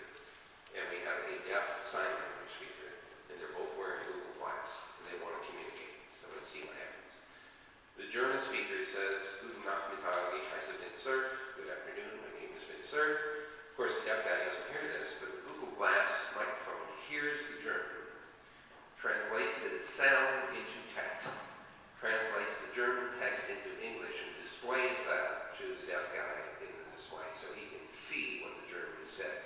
C: and we have a deaf sign language speaker, and they're both wearing Google Glass, and they want to communicate. So let's see what happens. The German speaker says, "Guten Nacht, ich heiße Vinton Cerf." Good afternoon, my name is Vinton Cerf. Of course, the deaf guy doesn't hear this, but the Google Glass microphone hears the German, translates the sound into text, translates the German text into English, and displays that to the deaf guy in the display so he can see what the German said.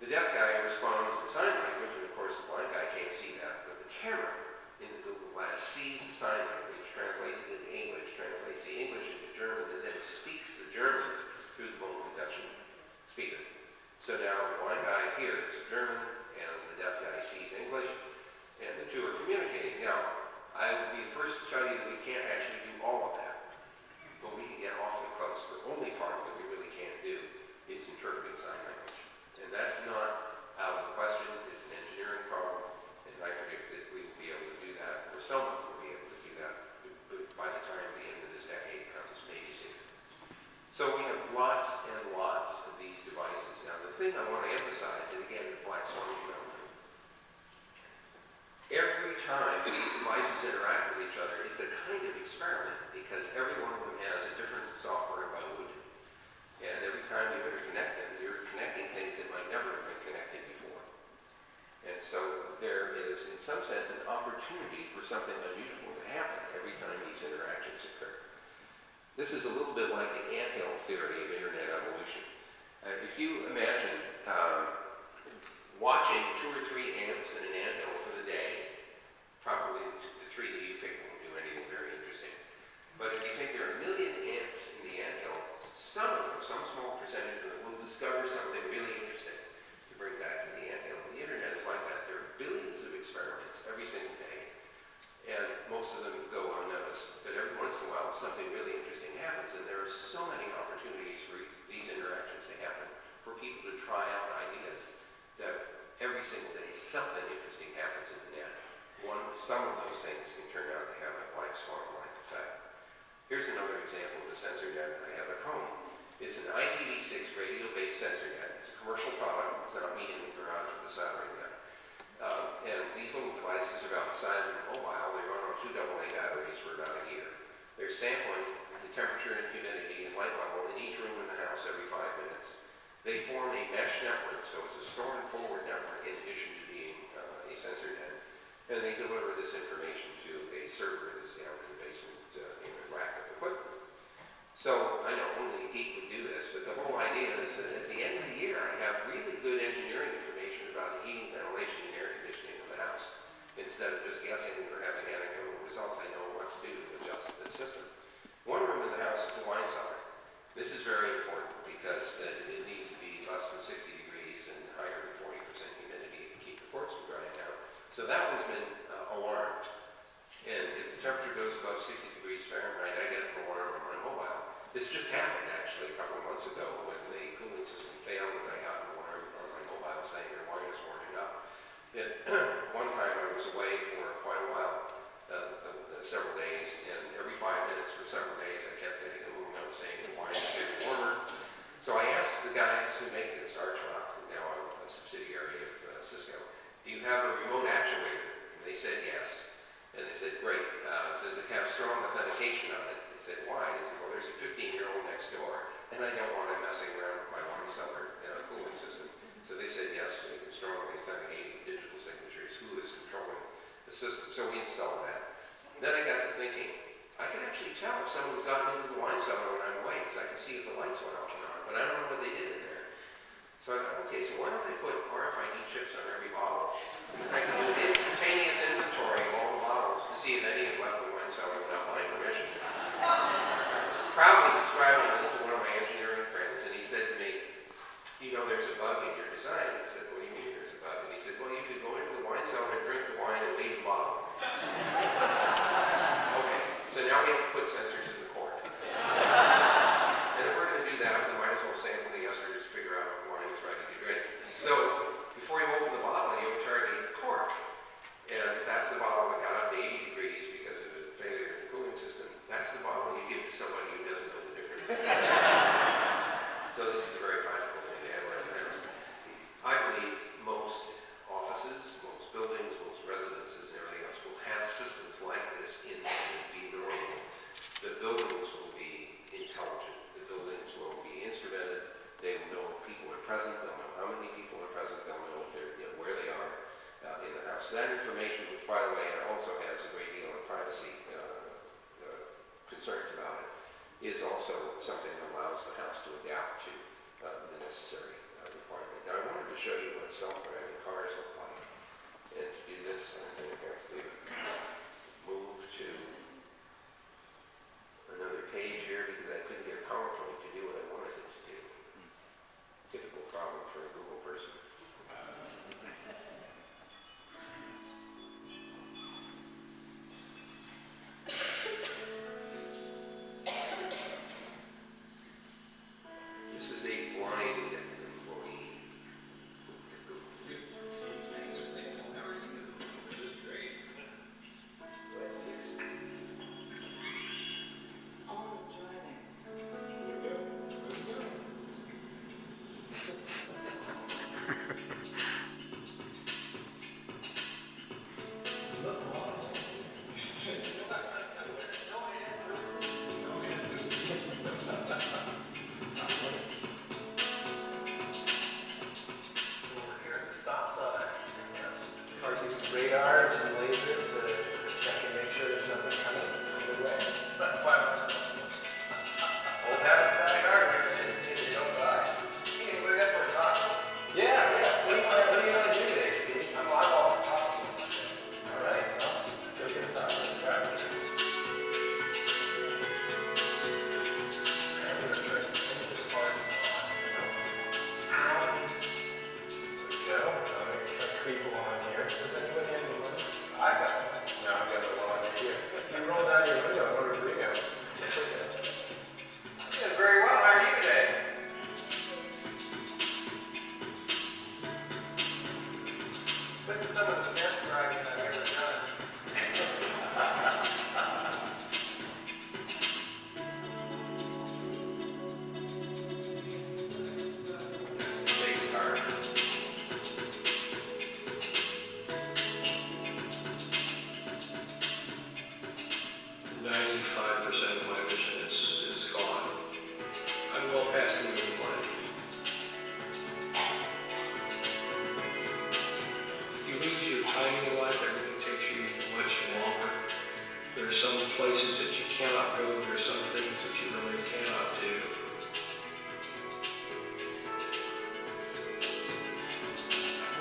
C: The deaf guy responds in sign language, and of course the blind guy can't see that, but the camera in the Google Glass sees the sign language, translates it into English, translates the English into German, and then speaks the German through the bone conduction speaker. So now the blind guy hears German, and the deaf guy sees English, and the two are communicating. Now, I would be the first to tell you that we can't actually do all of that, but we can get awfully close. The only part that we really can't do is interpreting sign language. And that's not out of the question. It's an engineering problem, and I predict that we will be able to do that, or someone will be able to do that by the time the end of this decade comes, maybe sooner. So we have lots and lots of these devices. Now, the thing I want to emphasize, and again, the black swan phenomenon, every time these devices interact with each other, it's a kind of experiment because every one of them has a different software mode. And every time you interconnect them, you're connecting things that might never have been connected before. And so there is, in some sense, an opportunity for something unusual to happen every time these interactions occur. This is a little bit like the anthill theory of internet evolution. If you imagine watching 2 or 3 ants in an anthill for the day, probably the 3 that you pick won't do anything very interesting. But if you think there are 1 million ants in the anthill, some of them, some small percentage of them, will discover something really interesting to bring back to the anthill. The internet is like that. There are billions of experiments every single day, and most of them go unnoticed. But every once in a while, something really interesting happens, and there are so many opportunities for these interactions to happen, for people to try out ideas, that every single day something interesting happens in the net. Some of those things can turn out to have a black swan-like effect. Here's another example of the sensor net I have at home. It's an IPv6 radio-based sensor net. It's a commercial product. It's not meeting the garage with a soldering net. And these little devices are about the size of a mobile. They run on 2 AA batteries for about a year. They're sampling the temperature and humidity and light level in each room in the house every 5 minutes. They form a mesh network, so it's a store and forward network in addition to being a sensor den, and they deliver this information to a server that's down in the basement in a rack of equipment. So I know only a geek would do this, but the whole idea is that at the end of the year, I have really good engineering information about the heating, ventilation, and air conditioning of the house. Instead of just guessing or having anecdotal results, I know what to do to adjust the system. One room in the house is a wine cellar. This is very important because it needs to be less than 60 degrees and higher than 40% humidity to keep the quartz from drying out. So that has been alarmed. And if the temperature goes above 60 degrees Fahrenheit, I get an alarm on my mobile. This just happened actually a couple of months ago when the cooling system failed and I got an alarm on my mobile saying your wine is warming up. And one time I was away for quite a while, several days, and every 5 minutes for several days I kept getting a little note saying the wine is getting warmer. So I asked the guys who make this, Archlock, who now I'm a subsidiary of Cisco, do you have a remote actuator? And they said yes. And they said, great, does it have strong authentication on it? They said, why? They said, well, there's a 15-year-old next door, and I don't want him messing around with my wine cellar cooling system. So they said, yes, we can strongly authenticate with digital signatures who is controlling the system. So we installed that. Then I got to thinking, I can actually tell if someone's gotten into the wine cellar when I'm away, because I can see if the lights went off and on, but I don't know what they did in there. So I thought, okay, so why don't they put RFID chips on every bottle? I can do an instantaneous inventory of all the bottles to see if any have left the wine cellar without my permission. Proudly describing this to one of my engineering friends, and he said to me, you know, there's a bug in your design. I said, what do you mean there's a bug? And he said, well, you could go into the wine cellar and drink the wine and leave the bottle. Okay, so now we have to put sensors in the cork. And if we're going to do that, we might as well sample the esters to figure out if the wine is ready to drink. So before you open the bottle, you interrogate the cork. And if that's the bottle that got up to 80 degrees because of a failure in the cooling system, that's the bottle you give to somebody who doesn't know the difference. So this is a very practical thing to have around the house. I believe most offices, most buildings, most residences, and everything else will have systems like this in them and be normal. The buildings will be intelligent. The buildings will be instrumented. They will know if people are present. They'll know how many people are present. They'll know if they're, where they are in the house. That information, which by the way also has a great deal of privacy concerns about it, is also something that allows the house to adapt to the necessary requirement. Now I wanted to show you what self-driving cars look like. And to do this, I'm going to have to move to another page here because I couldn't get PowerPoint to do what I wanted it to do. Typical problem for a Google person. This is a blind employee.
D: Radars and lasers to check and make sure there's nothing coming the way. But 5 minutes. Old habits die hard, they don't die. Hey, what do you got for a talk? Yeah. What do you want to do today, Steve? I'm all for talking. All right, well, let's go get a talk with the driver. I'm going to try to finish this part. There we go. I'm going to try to creep along here. Does anybody have any money? I got one. No, I've got a lot here. You roll down your window, what do we go? Yeah, very well. How are you today? This is some of the best driving I've ever done.
C: That's the base car.
E: Of my vision is gone. I'm well past the moving point. You lose your timing in life, everything takes you much longer. There are some places that you cannot go, there are some things that you really cannot do.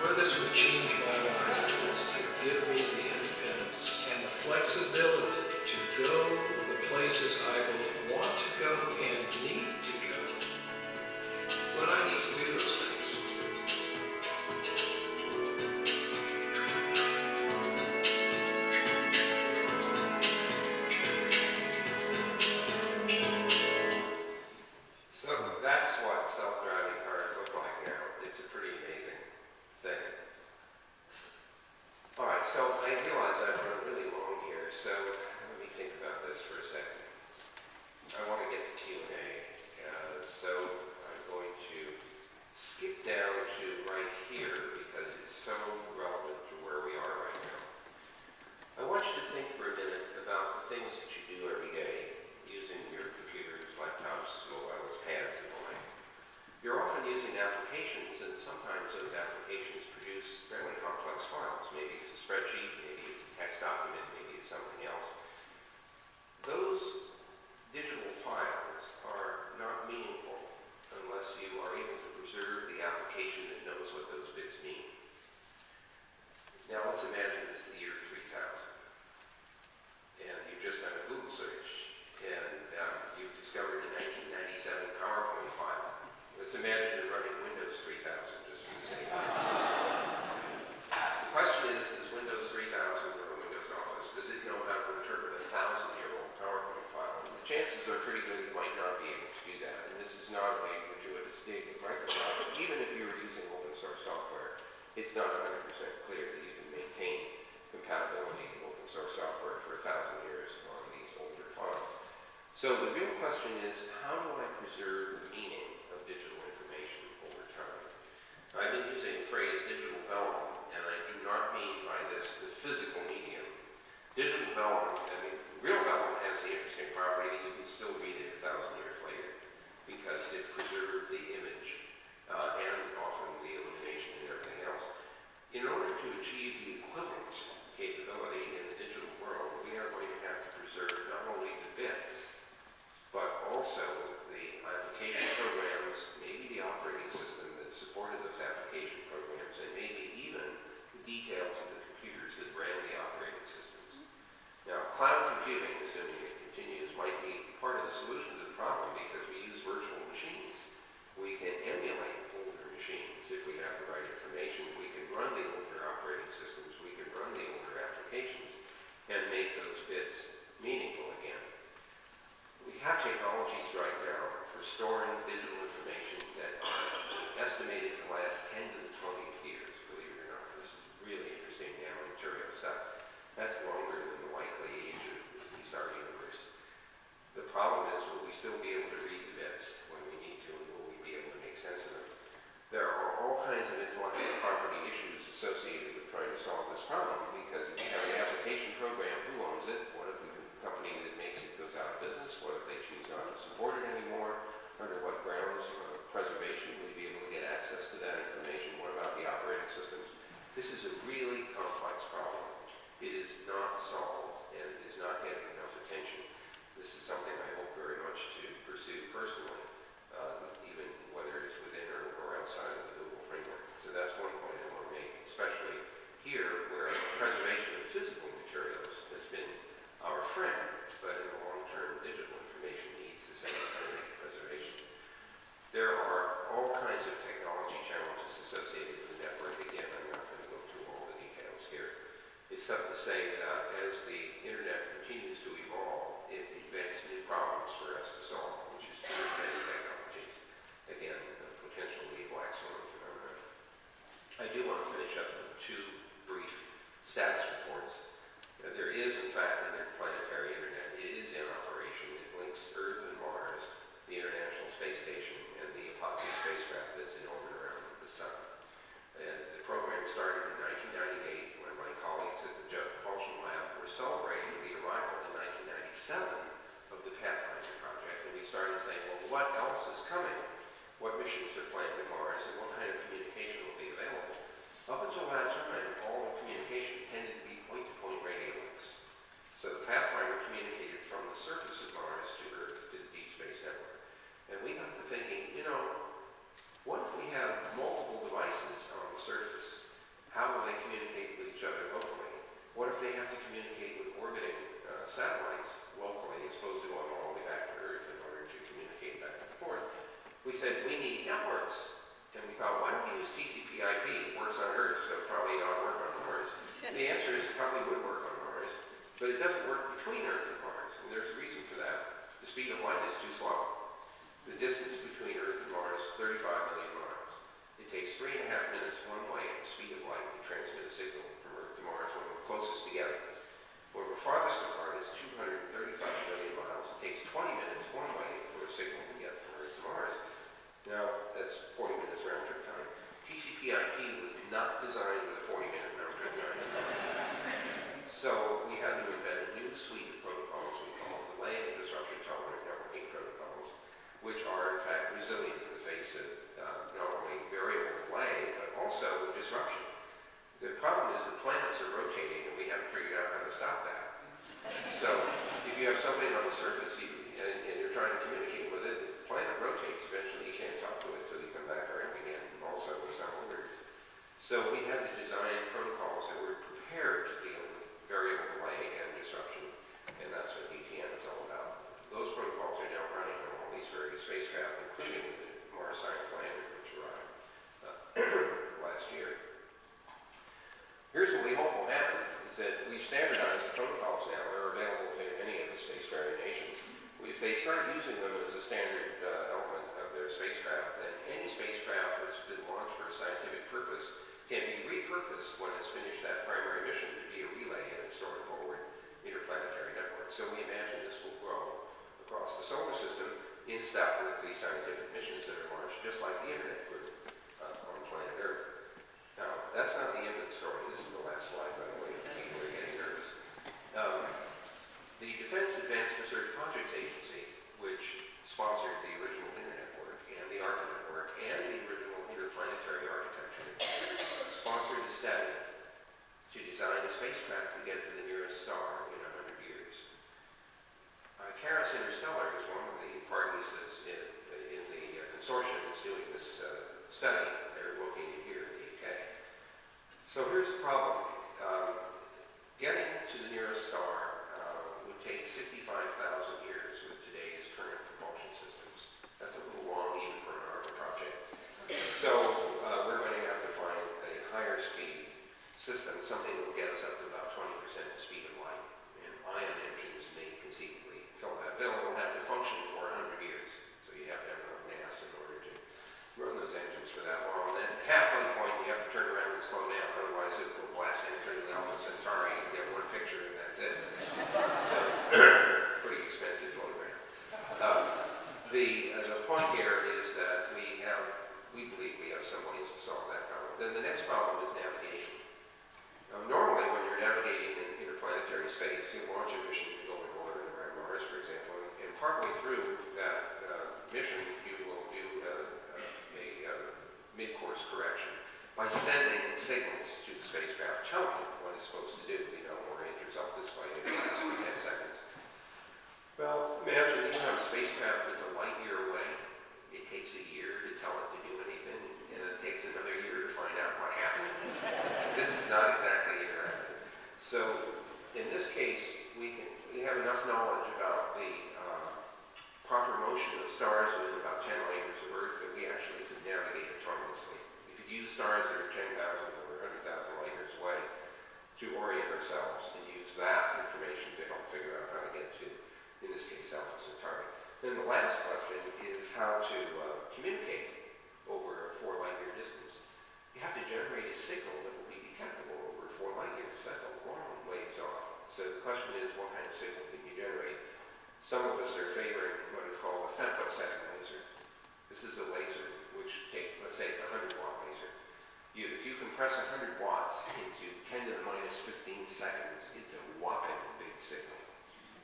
E: Where this would change my life is to give me the independence and the flexibility to go the places I both want to go and need to go when I need to do those things.
C: So that's what self-driving cars look like now. It's a pretty amazing thing. All right, so I realize I've run really long here, so let me think about this for a second. I want to get to Q&A, so I'm going to skip down to right here because it's so relevant to where we are right now. I want you to think for a minute about the things that you do every day using your computers, laptops, mobiles, pads, and the like. You're often using applications, and sometimes those applications produce fairly complex files. Maybe it's a spreadsheet, maybe it's a text document, maybe it's something else. Those digital files are not meaningful unless you are able to preserve the application that knows what those bits mean. Now let's imagine it's the year 3000, and you've just done a Google search, and you've discovered a 1997 PowerPoint file. Let's imagine you're running Windows 3000, just for the sake of it. The question is, does Windows 3000 or Windows Office, does it know how to interpret a 1,000-year-old PowerPoint file? And the chances are pretty good it might not be able to do that, and this is not a gratuitous dig at Microsoft. Even if you were using open source software, it's not 100% clear that you can maintain compatibility in open source software for 1,000 years on these older files. So the real question is, how do I preserve the meaning of digital information over time? I've been using the phrase digital vellum, and I do not mean by this the physical medium. Digital vellum, I mean, real vellum has the interesting property that you can still read it 1,000 years later because it preserved the image and often the illumination and everything else. In order to achieve the equivalent capability in the digital world, we are going to have to preserve not only the bits, but also the application programs, maybe the operating system that supported those application programs, and maybe even the details of the computers that ran the operating systems. Now, cloud computing, assuming it continues, might be part of the solution to the problem because we use virtual machines. We can emulate older machines if we have the right information. We can run the older operating systems, we can run the older applications, and make those bits meaningful again. We have technologies right now for storing digital information that are estimated to last 10 to the 20th years, believe it or not. This is really interesting nanomaterial stuff. That's longer than the likely age of at least our universe. The problem is, will we still be able to read the bits when we need to, and will we be able to make sense of them? There are all kinds of intellectual property issues associated with trying to solve this problem, because if you have an application program, who owns it? What if the company that makes it goes out of business? What if they choose not to support it anymore? Under what grounds of preservation will you be able to get access to that information? What about the operating systems? This is a really complex problem. It is not solved, and it is not getting enough attention. This is something I hope very much to pursue personally, even whether it's within or outside of the Google framework. So that's one point I want to make, especially here where preservation of physical materials has been our friend, but in the long term, digital information needs the same kind of preservation. There are all kinds of technology challenges associated with the network. Again, I'm not going to go through all the details here. Except to say that as the internet continues to evolve, it invents new problems for us to solve, which is true of many technologies. Again, potentially black swan phenomenon. I do want to finish up with two brief status reports. There is, in fact, an interplanetary internet. It is in operation. It links Earth and Mars, the International Space Station, and the Apophis spacecraft that's in orbit around the Sun. And the program started in 1998 when my colleagues at the Jet Propulsion Lab were celebrating the arrival in 1997 of the Pathfinder project. And we started saying, well, what else is coming? What missions are planned to Mars, and what kind of communication will be available? Up until that time, all the communication need networks. And we thought, why don't we use TCP/IP? It works on Earth, so it probably ought to work on Mars. And the answer is it probably would work on Mars, but it doesn't work between Earth and Mars, and there's a reason for that. The speed of light is too slow. The distance between Earth and Mars is 35 million miles. It takes 3.5 minutes one way at the speed of light to transmit a signal from Earth to Mars when we're closest together. When we're farthest apart, it's 235 million miles. It takes 20 minutes one way for a signal to get from Earth to Mars. Now, that's 40 minutes round trip time. TCP/IP was not designed with a 40-minute round trip time. So we had to invent a new suite of protocols we call delay and disruption tolerant networking protocols, which are in fact resilient in the face of not only variable delay, but also disruption. The problem is the planets are rotating and we haven't figured out how to stop that. So if you have something on the surface and you're trying to communicate with it, if the planet rotates, eventually you can't talk to it until you come back around again, and also with sound orders. So we had to design protocols that were prepared to deal with variable delay and disruption, and that's what DTN is all about. Those protocols are now running on all these various spacecraft, including the Mars Science Lander, which arrived last year. Here's what we hope will happen, is that we've standardized the protocols now. They're available to any of the spacefaring nations. If they start using them as a standard element of their spacecraft, then any spacecraft that's been launched for a scientific purpose can be repurposed when it's finished that primary mission to be a relay in its stored forward interplanetary network. So we imagine this will grow across the solar system in step with the scientific missions that are launched, just like the Internet grew on planet Earth. Now, that's not the end of the story. This is the last slide, by the way. People are getting nervous. The Defense Advanced Research Projects Agency, which sponsored the original Internet work and the ARPANET work and the original interplanetary architecture, sponsored a study to design a spacecraft to get to the nearest star in 100 years. Caris Interstellar is one of the parties that's in the consortium that's doing this study. They're located here in the UK. So here's the problem. Getting to the nearest star would take 65,000 years with today's current propulsion systems. That's a little long even for an ARPA project. So we're going to have to find a higher speed system, something that will get us up to about 20% the speed of light. And ion engines may conceivably fill that bill. Will have to function for 100 years. So you have to have enough mass in order to run those engines for that long. And then at halfway point, you have to turn around and slow down. Otherwise, it will blast through the Alpha Centauri and get one picture, and that's it. So, pretty expensive photograph. The point here is that we believe we have some ways to solve that problem. Then the next problem is navigation. Normally, when you're navigating in interplanetary space, you launch a mission to go in orbit around Mars, for example, and partway through that mission, you will do a mid-course correction by sending signals to the spacecraft telling it what it's supposed to do. Orienters up this way in 10 seconds. Well, imagine you have a spacecraft that's a light year away. It takes a year to tell it to do anything, and it takes another year to find out what happened. This is not exactly interactive. So, in this case, we have enough knowledge about the proper motion of stars within about 10 light years of Earth that we actually could navigate autonomously. We could use stars that are 10,000 or 100,000 light years away to orient ourselves and use that information to help figure out how to get to, in this case, Alpha Centauri. Then the last question is how to communicate over a 4 light year distance. You have to generate a signal that will be detectable over 4 light years. That's a long ways off. So the question is, what kind of signal can you generate? Some of us are favoring what is called a femtosecond laser. This is a laser which takes, let's say it's a 100-watt laser. If you compress 100 watts into 10 to the minus 15 seconds, it's a whopping big signal.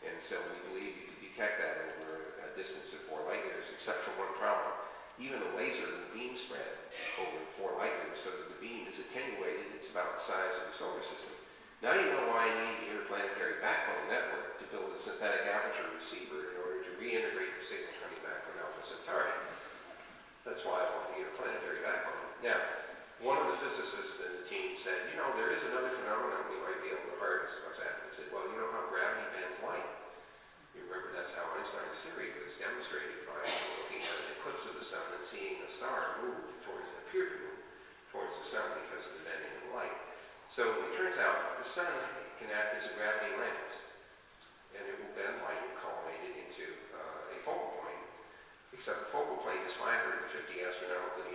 C: And so we believe you can detect that over a distance of 4 light years, except for one problem. Even a laser will beam spread over 4 light years, so that the beam is attenuated. It's about the size of the solar system. Now you know why I need the interplanetary backbone network to build a synthetic aperture receiver in order to reintegrate the signal coming back from Alpha Centauri. That's why I want the interplanetary backbone. Now, one of the physicists in the team said, you know, there is another phenomenon we might be able to harness. What's that? I said, well, you know how gravity bends light. remember that's how Einstein's theory was demonstrated by looking at an eclipse of the sun and seeing a star So it turns out the sun can act as a gravity lens, and it will bend light and collimate it into a focal point, except the focal plane is 550 astronomical